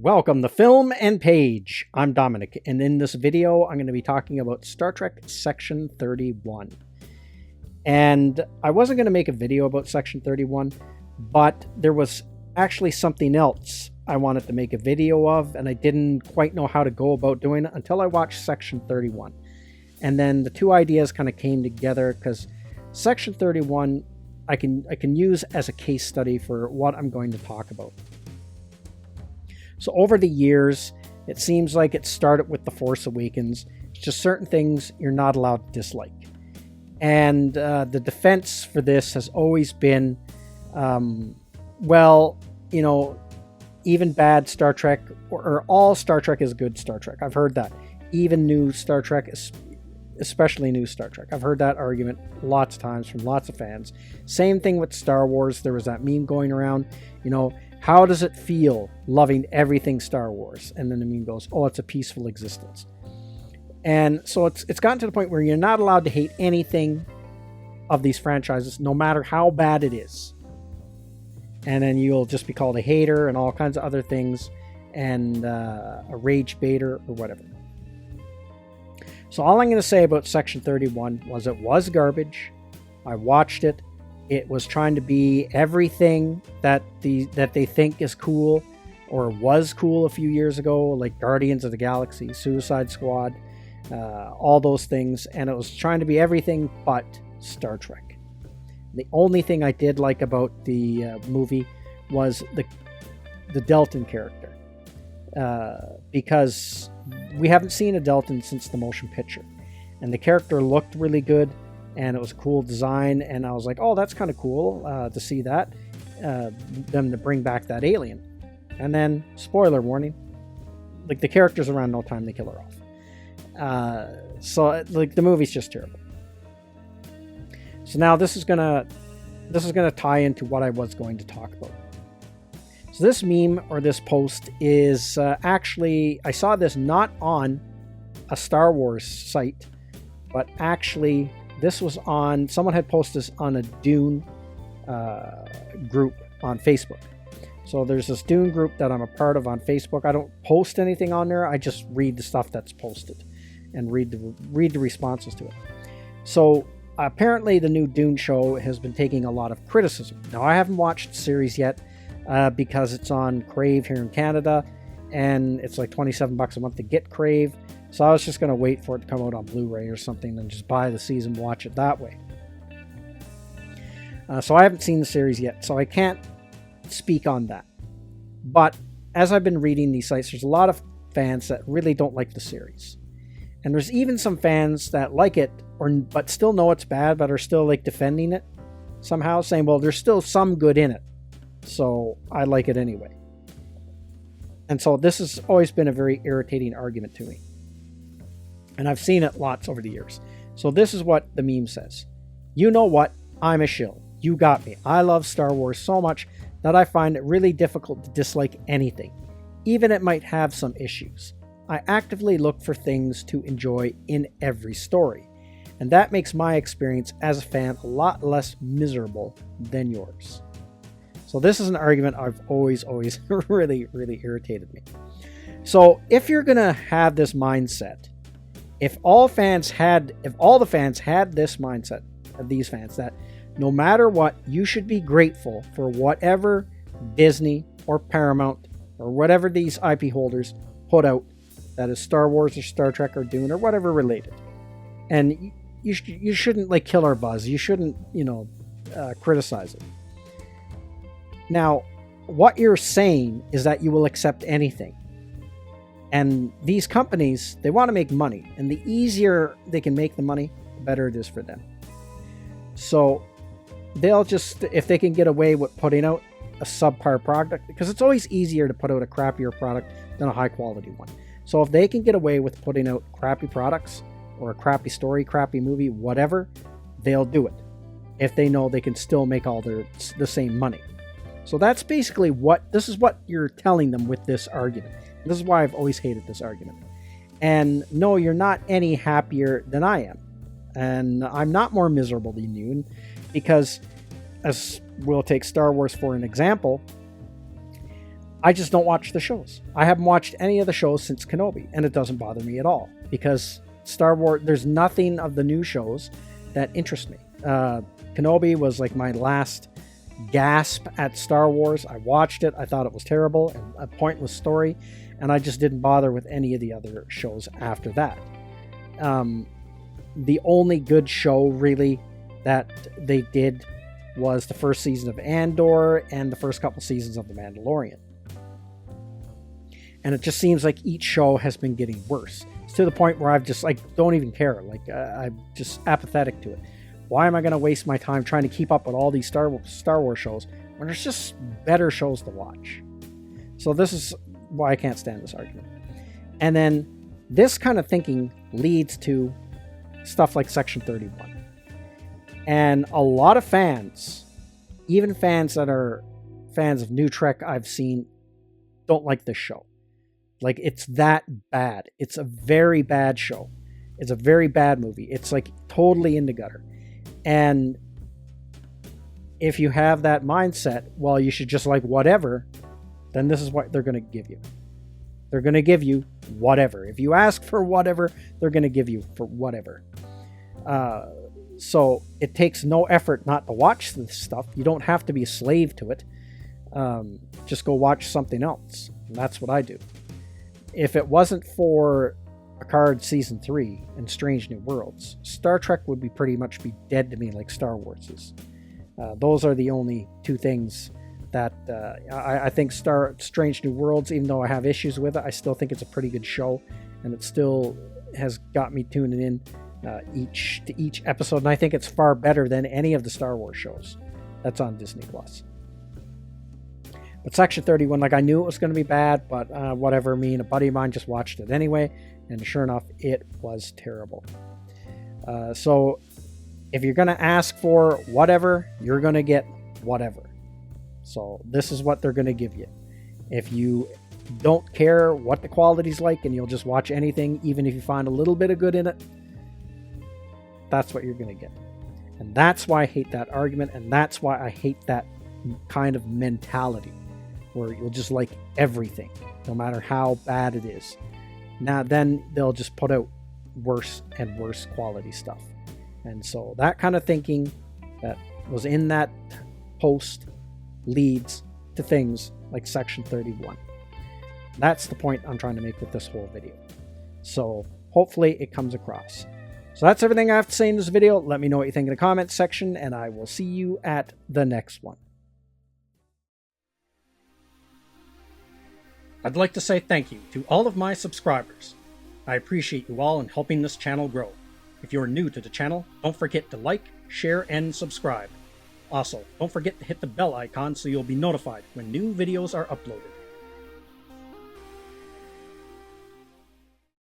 Welcome to Film and Page. I'm Dominic, and in this video, I'm going to be talking about Star Trek Section 31. And I wasn't going to make a video about Section 31, but there was actually something else I wanted to make a video of, and I didn't quite know how to go about doing it until I watched Section 31. And then the two ideas kind of came together because Section 31 I can use as a case study for what I'm going to talk about. So over the years, it seems like it started with The Force Awakens. It's just certain things you're not allowed to dislike. And the defense for this has always been, even bad Star Trek, or all Star Trek is good Star Trek. I've heard that. Even new Star Trek, especially new Star Trek. I've heard that argument lots of times from lots of fans. Same thing with Star Wars. There was that meme going around, how does it feel loving everything Star Wars? And then the meme goes, oh, it's a peaceful existence. And so it's gotten to the point where you're not allowed to hate anything of these franchises, no matter how bad it is. And then you'll just be called a hater and all kinds of other things, and a rage baiter or whatever. So all I'm going to say about Section 31 was it was garbage. I watched it. It was trying to be everything that they think is cool or was cool a few years ago, like Guardians of the Galaxy, Suicide Squad, all those things. And it was trying to be everything but Star Trek. The only thing I did like about the movie was the Deltan character, because we haven't seen a Deltan since the motion picture, and the character looked really good. And it was a cool design, and I was like, oh, that's kind of cool to see that, them to bring back that alien. And then, spoiler warning, like the character's around no time, they kill her off. So the movie's just terrible. So now this is gonna tie into what I was going to talk about. So this meme or this post is actually, I saw this not on a Star Wars site, but actually this was on, someone had posted this on a Dune group on Facebook. So there's this Dune group that I'm a part of on Facebook. I don't post anything on there. I just read the stuff that's posted and read the responses to it. So apparently the new Dune show has been taking a lot of criticism. Now I haven't watched the series yet because it's on Crave here in Canada, and it's like $27 a month to get Crave. So I was just going to wait for it to come out on Blu-ray or something and just buy the season, watch it that way. So I haven't seen the series yet, so I can't speak on that. But as I've been reading these sites, there's a lot of fans that really don't like the series. And there's even some fans that like it, but still know it's bad, but are still like defending it somehow, saying, well, there's still some good in it, so I like it anyway. And so this has always been a very irritating argument to me. And I've seen it lots over the years. So this is what the meme says. You know what? I'm a shill. You got me. I love Star Wars so much that I find it really difficult to dislike anything, even it might have some issues. I actively look for things to enjoy in every story, and that makes my experience as a fan a lot less miserable than yours. So this is an argument I've always really irritated me. So if you're going to have this mindset, if all the fans had this mindset of these fans, that no matter what, you should be grateful for whatever Disney or Paramount or whatever these IP holders put out that is Star Wars or Star Trek or Dune or whatever related. And you shouldn't like kill our buzz. You shouldn't, criticize it. Now, what you're saying is that you will accept anything. And these companies, they want to make money. And the easier they can make the money, the better it is for them. So they'll just, if they can get away with putting out a subpar product, because it's always easier to put out a crappier product than a high quality one. So if they can get away with putting out crappy products or a crappy story, crappy movie, whatever, they'll do it. If they know they can still make all the same money. So that's basically this is what you're telling them with this argument. This is why I've always hated this argument. And no, you're not any happier than I am. And I'm not more miserable than you, because, as we'll take Star Wars for an example, I just don't watch the shows. I haven't watched any of the shows since Kenobi, and it doesn't bother me at all because Star Wars, there's nothing of the new shows that interest me. Kenobi was like my last gasp at Star Wars. I watched it. I thought it was terrible and a pointless story, and I just didn't bother with any of the other shows after that. The only good show really that they did was the first season of Andor and the first couple seasons of The Mandalorian. And it just seems like each show has been getting worse. It's to the point where I've just don't even care. I'm just apathetic to it. Why am I going to waste my time trying to keep up with all these Star Wars shows when there's just better shows to watch? So this is why I can't stand this argument. And then this kind of thinking leads to stuff like Section 31. And a lot of fans, even fans that are fans of New Trek I've seen, don't like this show. Like, it's that bad. It's a very bad show. It's a very bad movie. It's like totally in the gutter. And if you have that mindset, well, you should just like whatever, then this is what they're going to give you. They're going to give you whatever. If you ask for whatever, they're going to give you for whatever. So it takes no effort not to watch this stuff. You don't have to be a slave to it. Just go watch something else. And that's what I do. If it wasn't for Picard Season 3 and Strange New Worlds, Star Trek would be pretty much be dead to me like Star Wars is. Those are the only two things that I think Strange New Worlds, even though I have issues with it, I still think it's a pretty good show, and it still has got me tuning in each episode, and I think it's far better than any of the Star Wars shows that's on Disney Plus. But Section 31, like, I knew it was going to be bad, but whatever. Me and a buddy of mine just watched it anyway, and sure enough, it was terrible. So if you're going to ask for whatever, you're going to get whatever. So this is what they're going to give you. If you don't care what the quality's like and you'll just watch anything, even if you find a little bit of good in it, that's what you're going to get. And that's why I hate that argument, and that's why I hate that kind of mentality where you'll just like everything, no matter how bad it is. Now, then they'll just put out worse and worse quality stuff. And so that kind of thinking that was in that post leads to things like Section 31. That's the point I'm trying to make with this whole video. So hopefully it comes across. So that's everything I have to say in this video. Let me know what you think in the comments section, and I will see you at the next one. I'd like to say thank you to all of my subscribers. I appreciate you all in helping this channel grow. If you're new to the channel, don't forget to like, share, and subscribe. Also, don't forget to hit the bell icon so you'll be notified when new videos are uploaded.